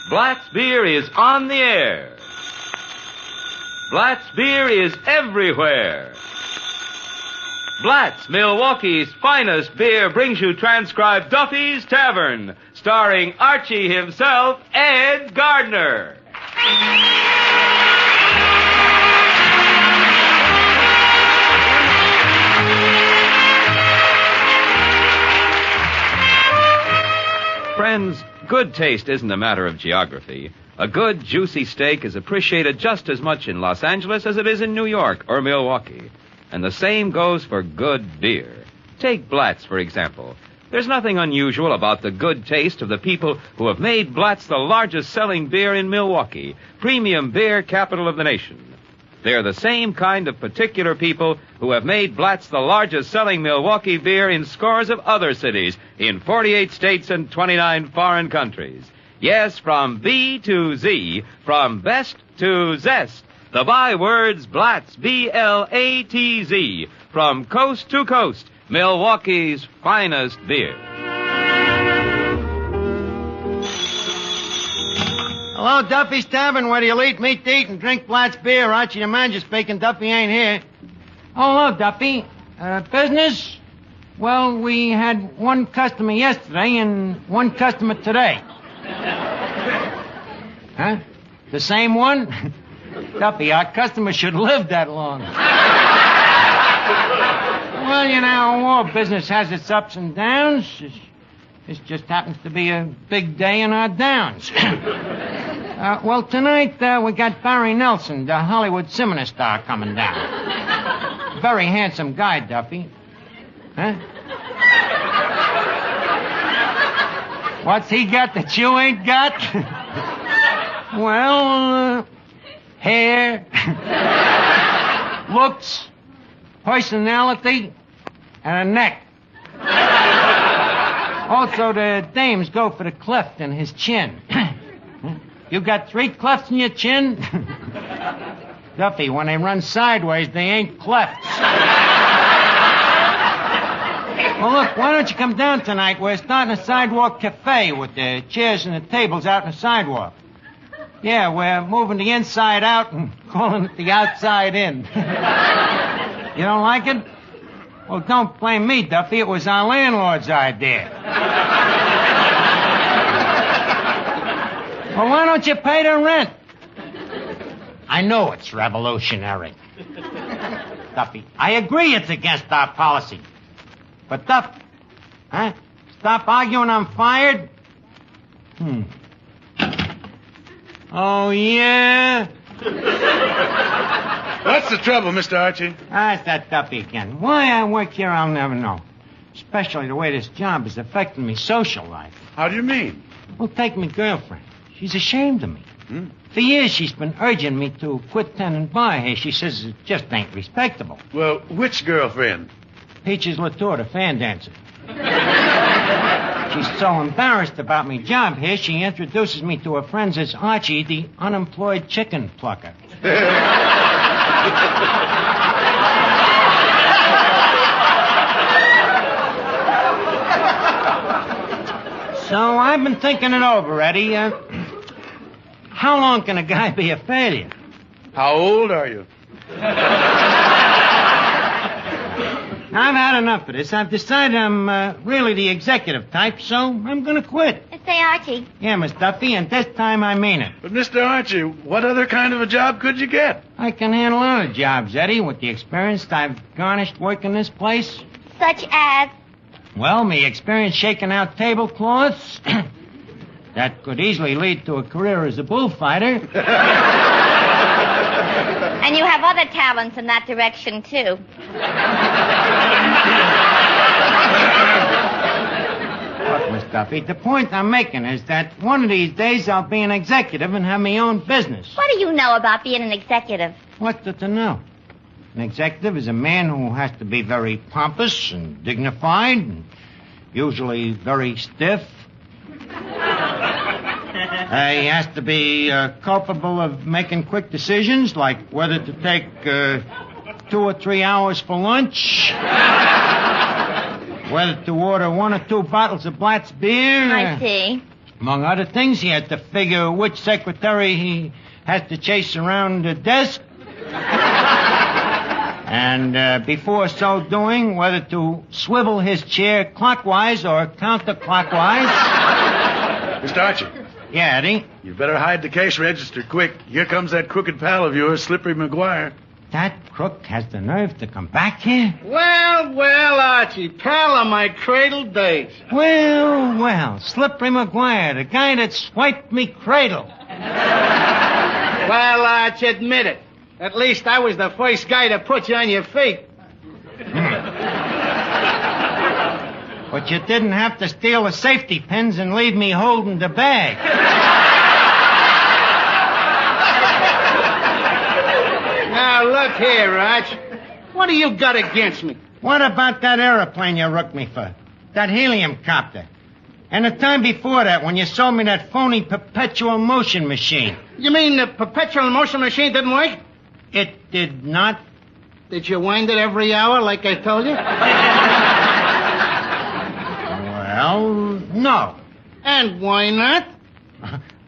Blatt's Beer is on the air. Blatt's Beer is everywhere. Blatt's, Milwaukee's finest beer, brings you transcribed Duffy's Tavern, starring Archie himself, Ed Gardner. Friends, good taste isn't a matter of geography. A good, juicy steak is appreciated just as much in Los Angeles as it is in New York or Milwaukee. And the same goes for good beer. Take Blatt's, for example. There's nothing unusual about the good taste of the people who have made Blatt's the largest selling beer in Milwaukee, premium beer capital of the nation. They're the same kind of particular people who have made Blatt's the largest selling Milwaukee beer in scores of other cities in 48 states and 29 foreign countries. Yes, from B to Z, from best to zest. The bywords Blatt's, B-L-A-T-Z, from coast to coast, Milwaukee's finest beer. Hello, Duffy's Tavern, where you'll eat, meat to eat, and drink Blatt's beer. Archie the Manager speaking. Duffy ain't here. Oh, hello, Duffy. Business? Well, we had one customer yesterday and one customer today. Huh? The same one? Duffy, our customer should live that long. Well, you know, all business has its ups and downs. This just happens to be a big day in our downs. Well, tonight we got Barry Nelson, the Hollywood cinema star, coming down. Very handsome guy, Duffy. Huh? What's he got that you ain't got? Well, hair, looks, personality, and a neck. Also, the dames go for the cleft in his chin. You got 3 clefts in your chin? Duffy, when they run sideways, they ain't clefts. Well, look, why don't you come down tonight? We're starting a sidewalk cafe with the chairs and the tables out in the sidewalk. Yeah, we're moving the inside out and calling it the outside in. You don't like it? Well, don't blame me, Duffy. It was our landlord's idea. Well, why don't you pay the rent? I know it's revolutionary. Duffy, I agree it's against our policy. But, Duff, huh? Stop arguing, I'm fired? Oh, yeah? What's the trouble, Mr. Archie? It's that Duffy again. Why I work here, I'll never know. Especially the way this job is affecting me social life. How do you mean? Well, take my girlfriend. She's ashamed of me. For years, she's been urging me to quit tending bar here. She says it just ain't respectable. Well, which girlfriend? Peaches Latour, the fan dancer. She's so embarrassed about my job here, she introduces me to her friends as Archie, the unemployed chicken plucker. So I've been thinking it over, Eddie. How long can a guy be a failure? How old are you? I've had enough of this. I've decided I'm really the executive type, so I'm going to quit. Say, Archie. Yeah, Miss Duffy, and this time I mean it. But, Mr. Archie, what other kind of a job could you get? I can handle other jobs, Eddie, with the experience I've garnished working this place. Such as? Well, me experience shaking out tablecloths. That could easily lead to a career as a bullfighter. And you have other talents in that direction, too. Look, Miss Duffy, the point I'm making is that one of these days I'll be an executive and have my own business. What do you know about being an executive? What's there to know? An executive is a man who has to be very pompous and dignified and usually very stiff. He has to be culpable of making quick decisions, like whether to take 2 or 3 hours for lunch, whether to order 1 or 2 bottles of Blatt's beer. I see. Among other things, he has to figure which secretary he has to chase around the desk. And before so doing, whether to swivel his chair clockwise or counterclockwise. Mr. Archie, Yeah, Eddie? you better hide the cash register quick. Here comes that crooked pal of yours, Slippery McGuire. That crook has the nerve to come back here? Well, Archie, pal of my cradle days. Well, Slippery McGuire, the guy that swiped me cradle. Well, Arch, admit it. At least I was the first guy to put you on your feet. But you didn't have to steal the safety pins and leave me holding the bag. Now, look here, Arch. What do you got against me? What about that aeroplane you rooked me for? That helium copter? And the time before that when you sold me that phony perpetual motion machine? You mean the perpetual motion machine didn't work? It did not. Did you wind it every hour like I told you? Well, no. And why not?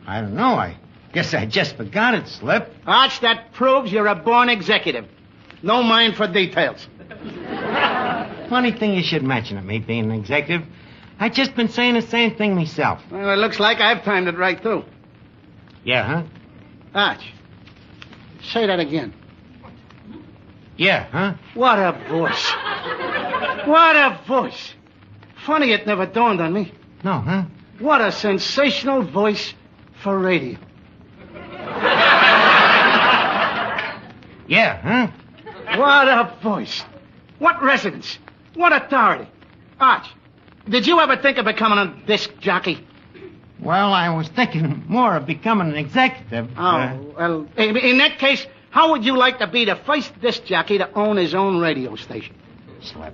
I don't know. I guess I just forgot it, Slip. Arch, that proves you're a born executive. No mind for details. Funny thing you should mention it, me being an executive. I just been saying the same thing myself. Well, it looks like I've timed it right, too. Yeah, huh? Arch, say that again. Yeah, huh? What a voice. What a voice. Funny it never dawned on me. No, huh? What a sensational voice for radio. Yeah, huh? What a voice. What resonance. What authority. Arch, did you ever think of becoming a disc jockey? Well, I was thinking more of becoming an executive. Well, in that case, how would you like to be the first disc jockey to own his own radio station? Slip.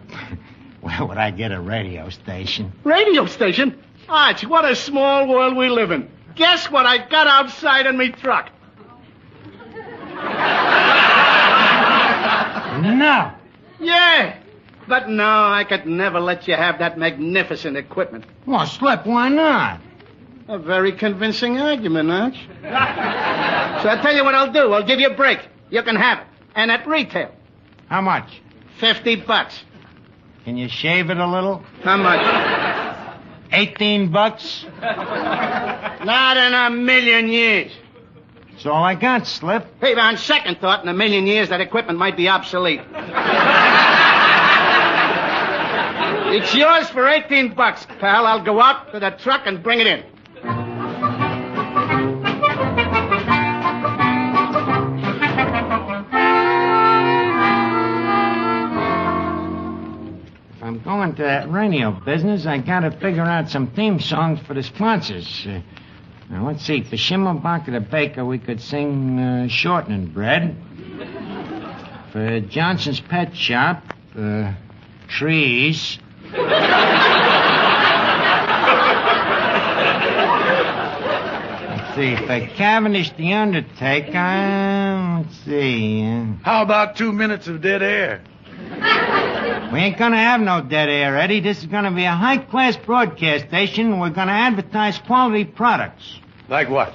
Where would I get a radio station? Radio station? Arch, what a small world we live in. Guess what I got outside in me truck? No. Yeah. But no, I could never let you have that magnificent equipment. Well, Slip, why not? A very convincing argument, Arch. So I'll tell you what I'll do. I'll give you a break. You can have it. And at retail. How much? $50. Can you shave it a little? How much? $18? Not in a million years. That's all I got, Slip. Hey, on second thought, in a million years, that equipment might be obsolete. It's yours for $18, pal. I'll go out to the truck and bring it in. If I'm going to that radio business, I gotta figure out some theme songs for the sponsors. Now, let's see. For Schimmelbach the baker, we could sing Shortening Bread. For Johnson's Pet Shop, Trees. Let's see. For Cavendish the Undertaker, let's see. How about 2 minutes of dead air? We ain't gonna have no dead air, Eddie. This is gonna be a high-class broadcast station. We're gonna advertise quality products. Like what?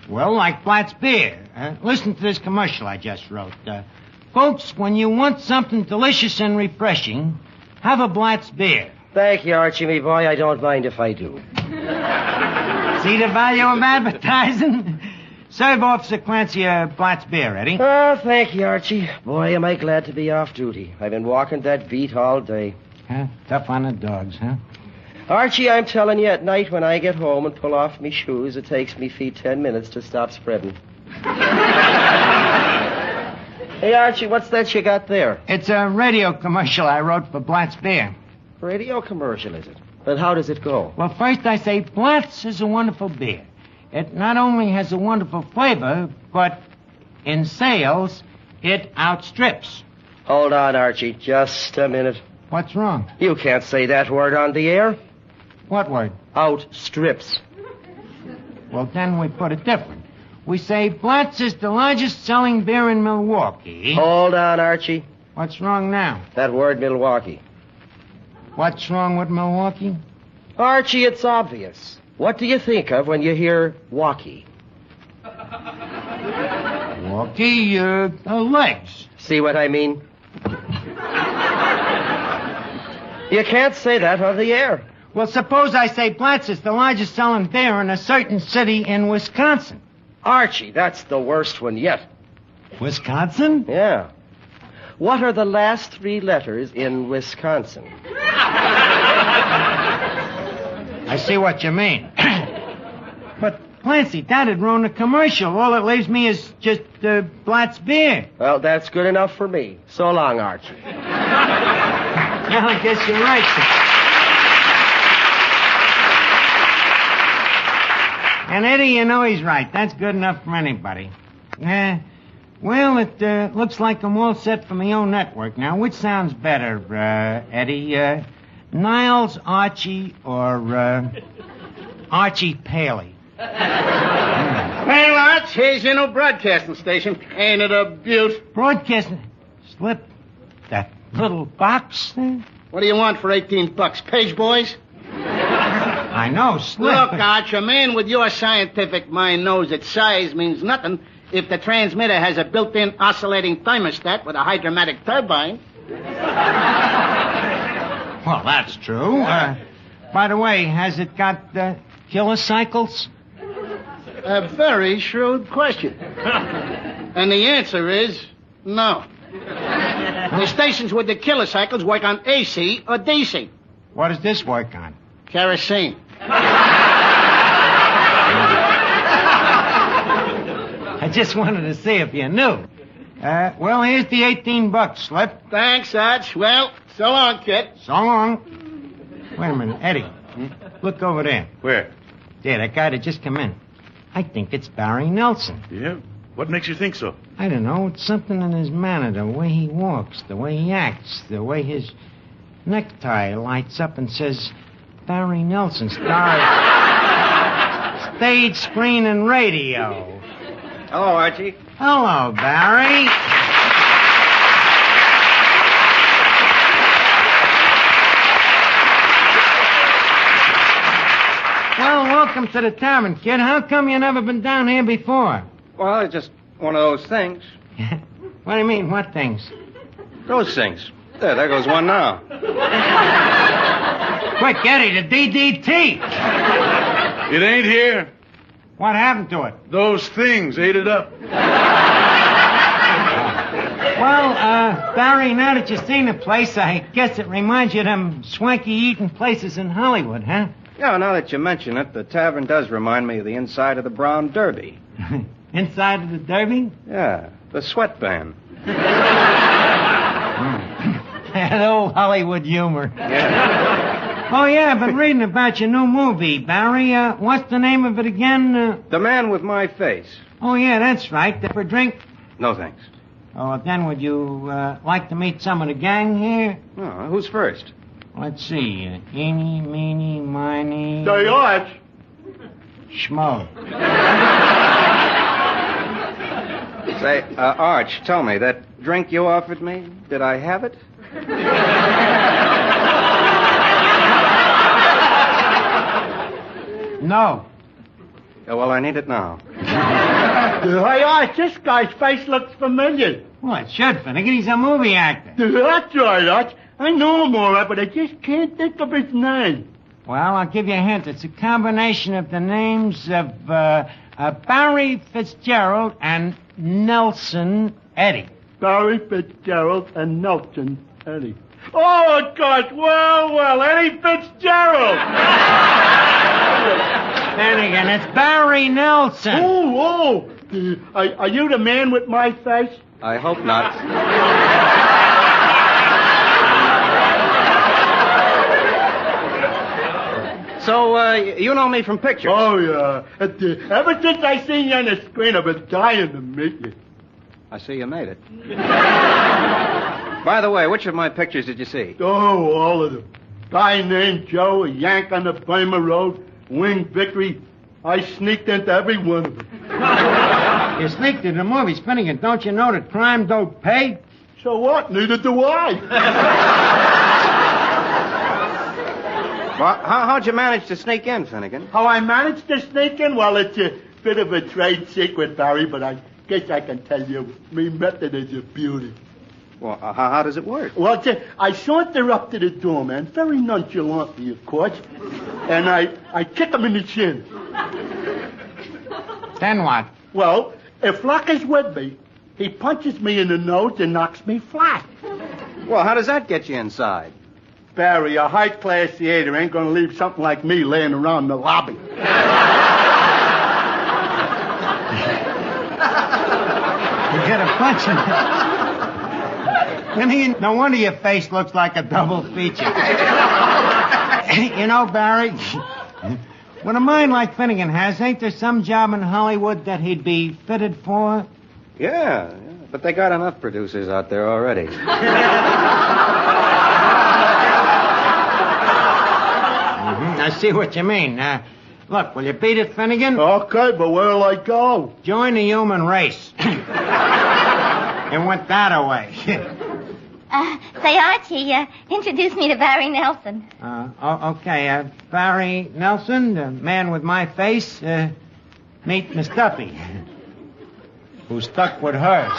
Well, like Blatt's beer. Listen to this commercial I just wrote. Folks, when you want something delicious and refreshing, have a Blatt's beer. Thank you, Archie, me boy. I don't mind if I do. See the value of advertising? Serve Officer Clancy a Blatt's beer, Eddie. Oh, thank you, Archie. Boy, am I glad to be off duty. I've been walking that beat all day. Huh? Tough on the dogs, huh? Archie, I'm telling you, at night when I get home and pull off me shoes, it takes me feet 10 minutes to stop spreading. Hey, Archie, what's that you got there? It's a radio commercial I wrote for Blatt's beer. Radio commercial, is it? Then how does it go? Well, first I say Blatt's is a wonderful beer. It not only has a wonderful flavor, but in sales, it outstrips. Hold on, Archie, just a minute. What's wrong? You can't say that word on the air. What word? Outstrips. Well, then we put it different. We say Blatt's is the largest selling beer in Milwaukee. Hold on, Archie. What's wrong now? That word Milwaukee. What's wrong with Milwaukee? Archie, it's obvious. What do you think of when you hear walkie? Walkie, legs. See what I mean? You can't say that on the air. Well, suppose I say Blatz is the largest selling beer in a certain city in Wisconsin. Archie, that's the worst one yet. Wisconsin? Yeah. What are the last 3 letters in Wisconsin? I see what you mean. But, Clancy, that'd ruin the commercial. All it leaves me is just Blatz beer. Well, that's good enough for me. So long, Archie. Well, I guess you're right. And Eddie, you know he's right. That's good enough for anybody. Well, it looks like I'm all set for my own network. Now, which sounds better, Eddie? Niles Archie or Archie Paley? Well, Arch, here's your new broadcasting station. Ain't it a beaut? Broadcasting? Slip that little box there? What do you want for $18? Page boys? I know, Slip. Look, Arch, a man with your scientific mind knows that size means nothing if the transmitter has a built-in oscillating thermostat with a hydromatic turbine. Well, that's true. By the way, has it got killer cycles? A very shrewd question. And the answer is no. The stations with the killer cycles work on AC or DC. What does this work on? Kerosene. I just wanted to see if you knew. Well, here's the $18, Slip. Thanks, Arch. Well, so long, kid. So long. Wait a minute, Eddie. Look over there. Where? There, that guy that just come in. I think it's Barry Nelson. Yeah? What makes you think so? I don't know. It's something in his manner, the way he walks, the way he acts, the way his necktie lights up and says, Barry Nelson, star of stage, screen, and radio. Hello, Archie. Hello, Barry. Well, welcome to the Tavern, kid. How come you never been down here before? Well, it's just one of those things. What do you mean, what things? Those things. There goes one now. Quick, Eddie, the DDT. It ain't here. What happened to it? Those things ate it up. Well, Barry, now that you've seen the place, I guess it reminds you of them swanky eating places in Hollywood, huh? Yeah, now that you mention it, the tavern does remind me of the inside of the Brown Derby. Inside of the Derby? Yeah, the sweat band. That old Hollywood humor. Yeah. Oh, yeah, I've been reading about your new movie, Barry. What's the name of it again? The Man with My Face. Oh, yeah, that's right. For a drink? No, thanks. Oh, then would you like to meet some of the gang here? Oh, who's first? Let's see. Eeny, meeny, miny... Say, Arch. Schmo. Say, Arch, tell me, that drink you offered me, did I have it? No. Yeah, well, I need it now. Hey, Arch, this guy's face looks familiar. Well, it should, Finnegan. He's a movie actor. That's right, Arch. I know him all right, but I just can't think of his name. Well, I'll give you a hint. It's a combination of the names of Barry Fitzgerald and Nelson Eddy. Barry Fitzgerald and Nelson Eddy. Oh, gosh, well, Eddie Fitzgerald. Finnegan, it's Barry Nelson. Oh, are you the man with my face? I hope not. So, you know me from pictures? Oh, yeah. Ever since I seen you on the screen, I've been dying to meet you. I see you made it. By the way, which of my pictures did you see? Oh, all of them. Guy named Joe, a Yank on the Burma Road, Winged Victory. I sneaked into every one of them. You sneaked into the movies, Finnegan. Don't you know that crime don't pay? So what? Neither do I. Well, how'd you manage to sneak in, Finnegan? How I managed to sneak in? Well, it's a bit of a trade secret, Barry, but I guess I can tell you. Me method is a beauty. Well, how does it work? Well, I saunter up to the door, man, very nonchalantly, of course, and I kick him in the shin. Then what? Well, if luck is with me, he punches me in the nose and knocks me flat. Well, how does that get you inside? Barry, a high-class theater ain't gonna leave something like me laying around in the lobby. You get a punch in it. No wonder your face looks like a double feature. You know, Barry, with a mind like Finnegan has, ain't there some job in Hollywood that he'd be fitted for? Yeah, but they got enough producers out there already. I see what you mean. Look, will you beat it, Finnegan? Okay, but where'll I go? Join the human race. It went that away. Say, Archie, introduce me to Barry Nelson. Okay, Barry Nelson, the man with my face. Meet Miss Duffy, who's stuck with hers.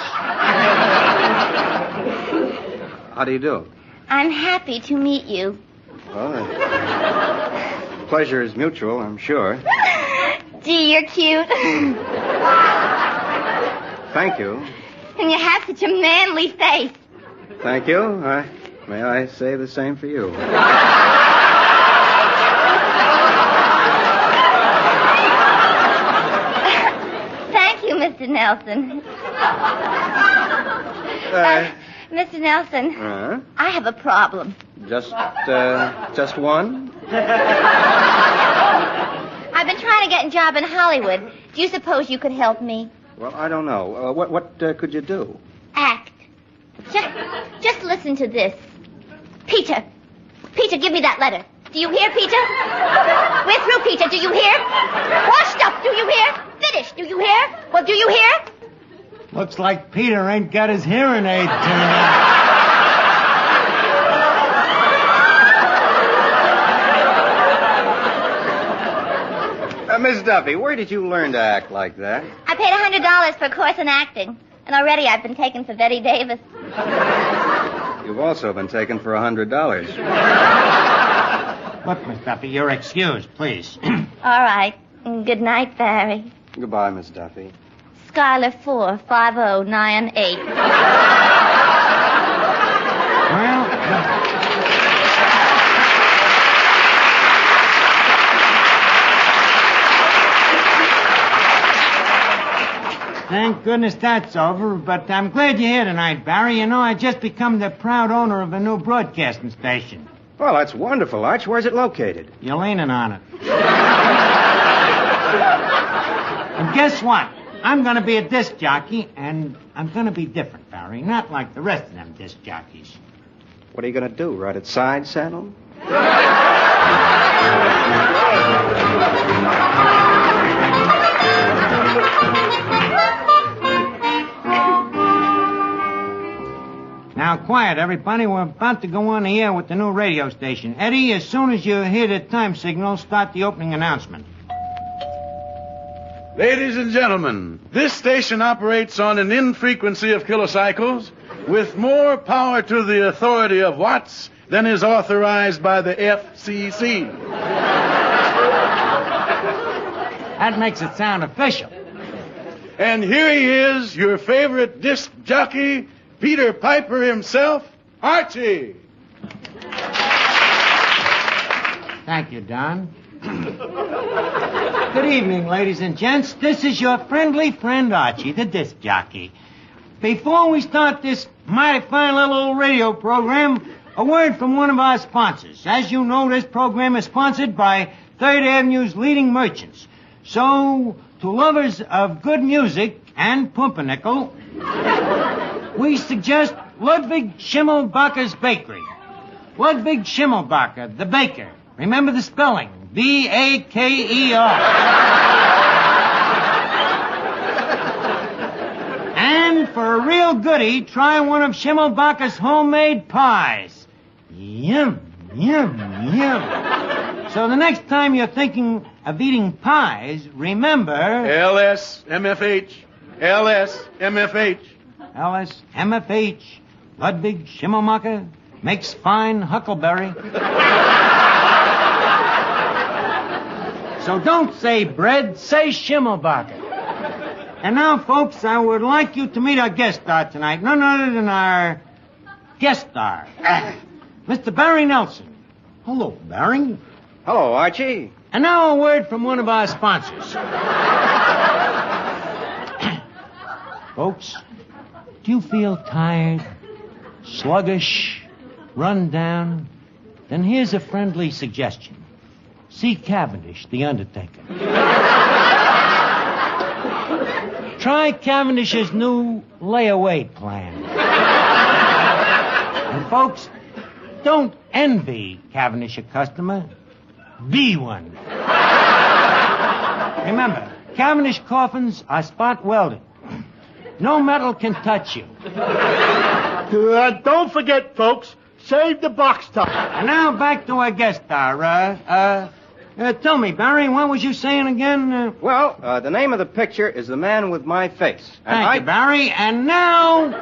How do you do? I'm happy to meet you. Well, pleasure is mutual, I'm sure. Gee, you're cute. Thank you. And you have such a manly face. Thank you. May I say the same for you. Thank you, Mr. Nelson. Mr. Nelson, I have a problem. Just one? I've been trying to get a job in Hollywood. Do you suppose you could help me? Well, I don't know. What could you do? Act. Just listen to this. Peter, give me that letter. Do you hear, Peter? We're through, Peter. Do you hear? Washed up. Do you hear? Finished. Do you hear? Well, do you hear? Looks like Peter ain't got his hearing aid turned on. Miss Duffy, where did you learn to act like that? I paid $100 for a course in acting, and already I've been taken for Betty Davis. You've also been taken for $100. Look, Miss Duffy, you're excused, please. All right. Good night, Barry. Goodbye, Miss Duffy. Skylar 45098. Well, thank goodness that's over, but I'm glad you're here tonight, Barry. You know, I just become the proud owner of a new broadcasting station. Well, that's wonderful, Arch. Where's it located? You're leaning on it. And guess what? I'm going to be a disc jockey, and I'm going to be different, Barry. Not like the rest of them disc jockeys. What are you going to do, ride at side saddle? Now, quiet, everybody. We're about to go on the air with the new radio station. Eddie, as soon as you hear the time signal, start the opening announcement. Ladies and gentlemen, this station operates on an infrequency of kilocycles with more power to the authority of watts than is authorized by the FCC. That makes it sound official. And here he is, your favorite disc jockey, Peter Piper himself, Archie. Thank you, Don. Good evening, ladies and gents. This is your friendly friend, Archie, the disc jockey. Before we start this mighty fine little old radio program, a word from one of our sponsors. As you know, this program is sponsored by 3rd Avenue's leading merchants. So, to lovers of good music and pumpernickel, we suggest Ludwig Schimmelbacher's Bakery. Ludwig Schimmelbacher, the baker. Remember the spelling. B-A-K-E-R. And for a real goodie, try one of Schimmelbacher's homemade pies. Yum, yum, yum. So the next time you're thinking of eating pies, remember... LSMFH. LSMFH. LSMFH. Ludwig Schimmelmacher makes fine huckleberry. So don't say bread, say Schimmelbacher. And now, folks, I would like you to meet our guest star tonight. None other than our guest star, Mr. Barry Nelson. Hello, Barry. Hello, Archie. And now a word from one of our sponsors. Folks, do you feel tired, sluggish, run down? Then here's a friendly suggestion. See Cavendish, the Undertaker. Try Cavendish's new layaway plan. And folks, don't envy Cavendish a customer. Be one. Remember, Cavendish coffins are spot welded. No metal can touch you. Don't forget, folks, save the box top. And now back to our guest star. Tell me, Barry, what was you saying again? Well, the name of the picture is The Man with My Face. Thank you, Barry. And now,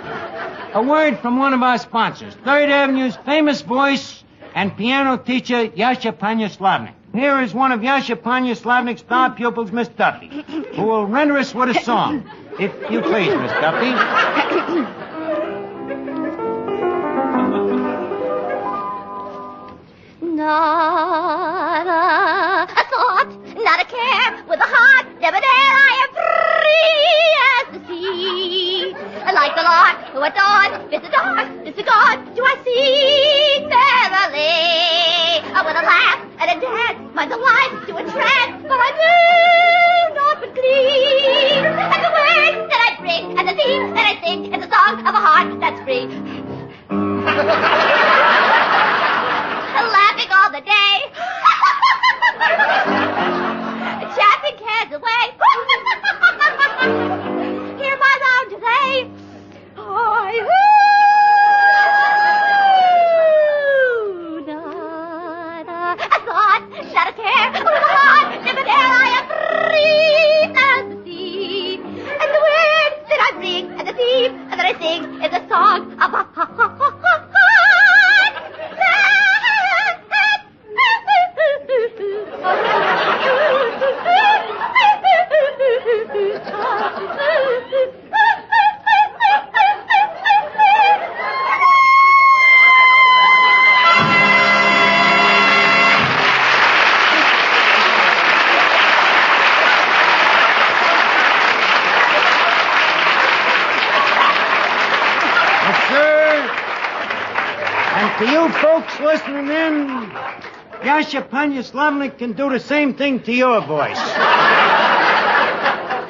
a word from one of our sponsors, 3rd Avenue's famous voice and piano teacher, Yasha Panyaslavnik. Here is one of Yasha Panyaslavnik's star pupils, Miss Duffy, who will render us with a song. If you please, Miss Duffy. Not a thought, not a care, with a heart, never dare, I am free as the sea. Like the lark who at dawn, bids the dark, disregard, do I sing merrily. With a laugh and a dance, my delight to entrance, but I do not but glee. And the words that I bring, and the theme that I sing, is the song of a heart that's free. Laughing all the day. Chaffing cares away. Hear my round today. Not a thought, not a care, with a heart, never dare, I am free as the sea. And the words that I bring, and the theme that I sing, is a song of a heart. To you folks listening in, Yasha Panyaslavnik can do the same thing to your voice.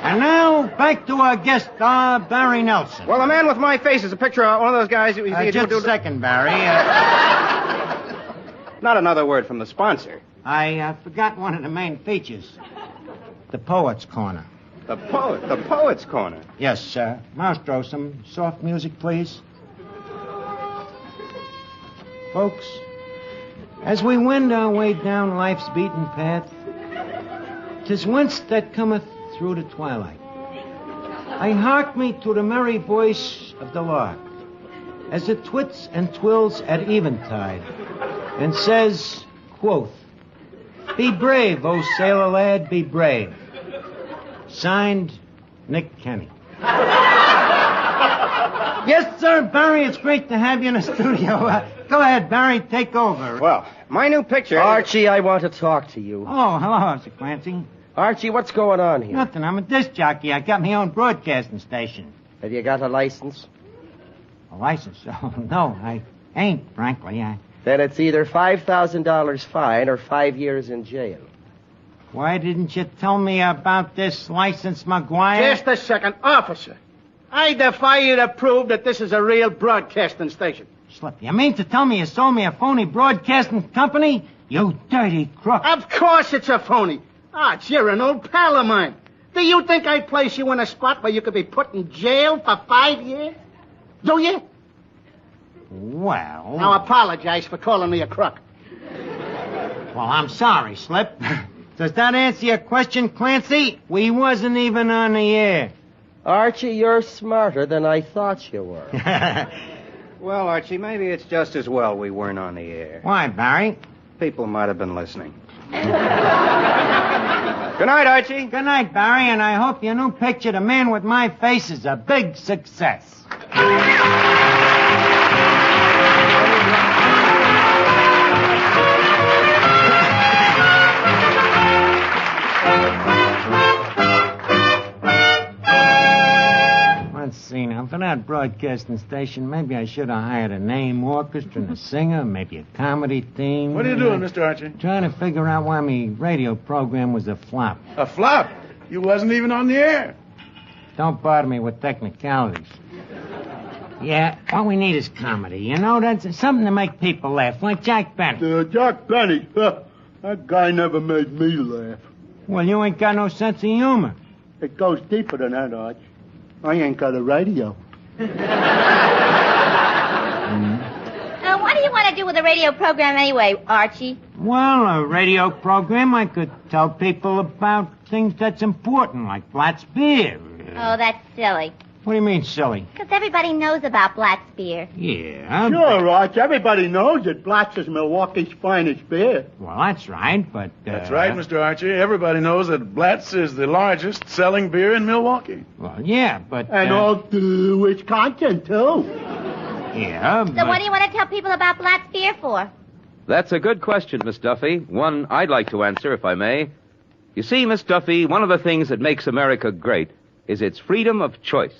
And now, back to our guest star, Barry Nelson. Well, The Man with My Face is a picture of one of those guys... Just a second, Barry. Not another word from the sponsor. I forgot one of the main features. The Poet's Corner. The Poet's Corner? Yes, sir. Maestro, some soft music, please. Folks, as we wend our way down life's beaten path, 'tis whence that cometh through the twilight. I hark me to the merry voice of the lark, as it twits and twills at eventide, and says, quoth, "Be brave, O sailor lad, be brave." Signed, Nick Kenny. Yes, sir, Barry, it's great to have you in the studio. Go ahead, Barry, take over. Well, my new picture... Archie, I want to talk to you. Oh, hello, Officer Clancy. Archie, what's going on here? Nothing. I'm a disc jockey. I got my own broadcasting station. Have you got a license? A license? Oh, no, I ain't, frankly. Then it's either $5,000 fine or 5 years in jail. Why didn't you tell me about this license, McGuire? Just a second. Officer, I defy you to prove that this is a real broadcasting station. Slip. You mean to tell me you sold me a phony broadcasting company? You dirty crook. Of course it's a phony. Arch, you're an old pal of mine. Do you think I'd place you in a spot where you could be put in jail for 5 years? Do you? Well... Now apologize for calling me a crook. Well, I'm sorry, Slip. Does that answer your question, Clancy? We wasn't even on the air. Archie, you're smarter than I thought you were. Well, Archie, maybe it's just as well we weren't on the air. Why, Barry? People might have been listening. Good night, Archie. Good night, Barry, and I hope your new picture, The Man with My Face, is a big success. Let's see now. For that broadcasting station, maybe I should have hired a name orchestra and a singer, maybe a comedy theme. What are you doing, Mr. Archie? Trying to figure out why my radio program was a flop. A flop? You wasn't even on the air. Don't bother me with technicalities. Yeah, what we need is comedy. You know, that's something to make people laugh, like Jack Benny. Jack Benny? That guy never made me laugh. Well, you ain't got no sense of humor. It goes deeper than that, Arch. I ain't got a radio. What do you want to do with a radio program anyway, Archie? Well, a radio program, I could tell people about things that's important, like Blatt's beer. Oh, that's silly. What do you mean, silly? Because everybody knows about Blatt's beer. Yeah. Sure, Arch. Everybody knows that Blatt's is Milwaukee's finest beer. Well, that's right, but... That's right, Mr. Archie. Everybody knows that Blatt's is the largest selling beer in Milwaukee. Well, yeah, but... And all through Wisconsin, too. Yeah, but... So what do you want to tell people about Blatt's beer for? That's a good question, Miss Duffy. One I'd like to answer, if I may. You see, Miss Duffy, one of the things that makes America great is its freedom of choice.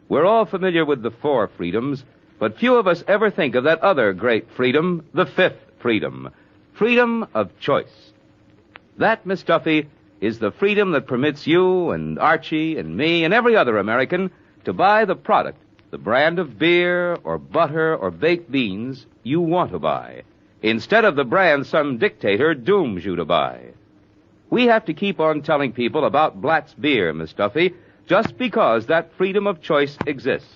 We're all familiar with the 4 freedoms, but few of us ever think of that other great freedom, the 5th freedom. Freedom of choice. That, Miss Duffy, is the freedom that permits you and Archie and me and every other American to buy the product, the brand of beer or butter or baked beans you want to buy, instead of the brand some dictator dooms you to buy. We have to keep on telling people about Blatt's beer, Miss Duffy, just because that freedom of choice exists.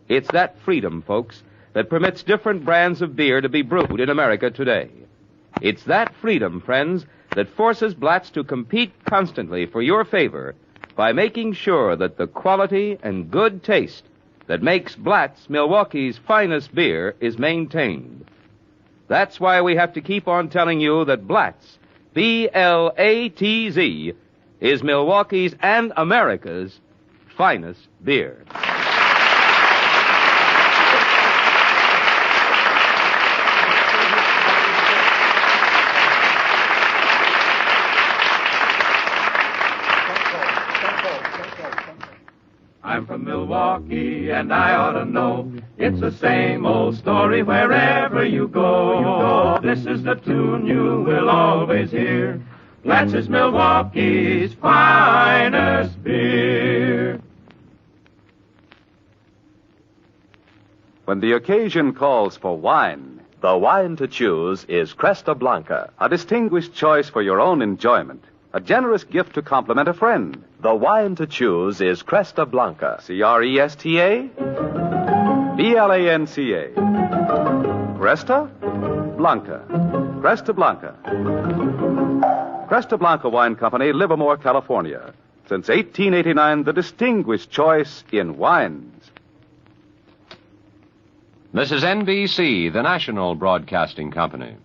It's that freedom, folks, that permits different brands of beer to be brewed in America today. It's that freedom, friends, that forces Blatt's to compete constantly for your favor by making sure that the quality and good taste that makes Blatt's Milwaukee's finest beer is maintained. That's why we have to keep on telling you that Blatt's, B-L-A-T-Z, is Milwaukee's and America's finest beer. I'm from Milwaukee, and I ought to know. It's the same old story wherever you go. This is the tune you will always hear. Blatt's is Milwaukee's finest beer. When the occasion calls for wine, the wine to choose is Cresta Blanca, a distinguished choice for your own enjoyment. A generous gift to compliment a friend. The wine to choose is Cresta Blanca. C-R-E-S-T-A? B-L-A-N-C-A. Cresta Blanca. Cresta Blanca. Cresta Blanca Wine Company, Livermore, California. Since 1889, the distinguished choice in wines. This is NBC, the national broadcasting company.